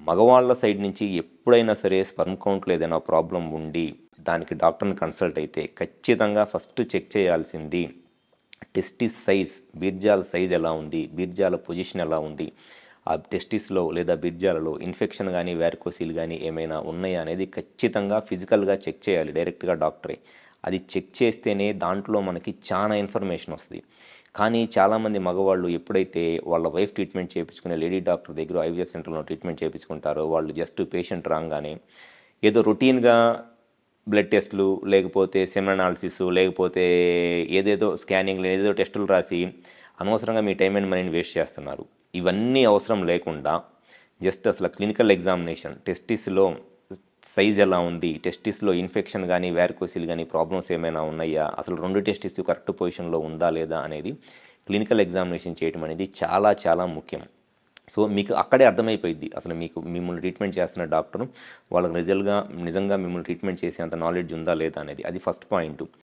మగవాళ్ళ సైడ్ నుంచి ఎప్పుడైనా సరే స్పెర్మ్ కౌంట్‌లో ఏదైనా ప్రాబ్లమ్ ఉండి, దానికి డాక్టర్‌ని కన్సల్ట్ అయితే ఖచ్చితంగా ఫస్ట్ చెక్ చేయాల్సింది టెస్టిస్ సైజ్, బీర్జాల సైజ్ ఎలా ఉంది? బీర్జాల పొజిషన్ ఎలా ఉంది? ఆ టెస్టిస్‌లో లేదా బీర్జాలలో ఇన్ఫెక్షన్ గానీ, వారికోసిల్ గానీ ఏమైనా ఉన్నాయా అనేది ఖచ్చితంగా ఫిజికల్‌గా చెక్ చేయాలి డైరెక్ట్‌గా డాక్టరే. అది చెక్ చేస్తేనే దాంట్లో మనకి చాలా ఇన్ఫర్మేషన్ వస్తది. కానీ చాలామంది మగవాళ్ళు ఎప్పుడైతే వాళ్ళ వైఫ్ ట్రీట్మెంట్ చేపించుకునే లేడీ డాక్టర్ దగ్గర ఐవీఎఫ్ సెంటర్‌లో ట్రీట్మెంట్ చేపించుకుంటారో, వాళ్ళు జస్ట్ పేషెంట్ రాంగానే ఏదో రొటీన్‌గా బ్లడ్ టెస్ట్‌లు, లేకపోతే సెమెన్ అనాలిసిస్, లేకపోతే ఏదేదో స్కానింగ్‌లు, ఏదేదో టెస్టులు రాసి అనవసరంగా మీ టైమ్ అండ్ మనీని వేస్ట్ చేస్తున్నారు. ఇవన్నీ అవసరం లేకుండా జస్ట్ అసలు క్లినికల్ ఎగ్జామినేషన్, టెస్టిస్‌లో సైజ్ ఎలా ఉంది? టెస్టిస్‌లో ఇన్ఫెక్షన్ గానీ, వారికోసిల్ గానీ ప్రాబ్లమ్స్ ఏమైనా ఉన్నాయా? అసలు 2 టెస్టిస్ కరెక్ట్ పొజిషన్‌లో ఉందా? లేదా? అనేది క్లినికల్ ఎగ్జామినేషన్ చేయటం అనేది చాలా చాలా ముఖ్యం. సో, మీకు అక్కడే అర్థమైపోయిద్ది. అసలు మిమ్మల్ని ట్రీట్మెంట్ చేస్తున్న డాక్టరు వాళ్ళకి నిజంగా మిమ్మల్ని ట్రీట్మెంట్ చేసేంత నాలెడ్జ్ ఉందా? లేదా? అనేది. అది ఫస్ట్ పాయింటు.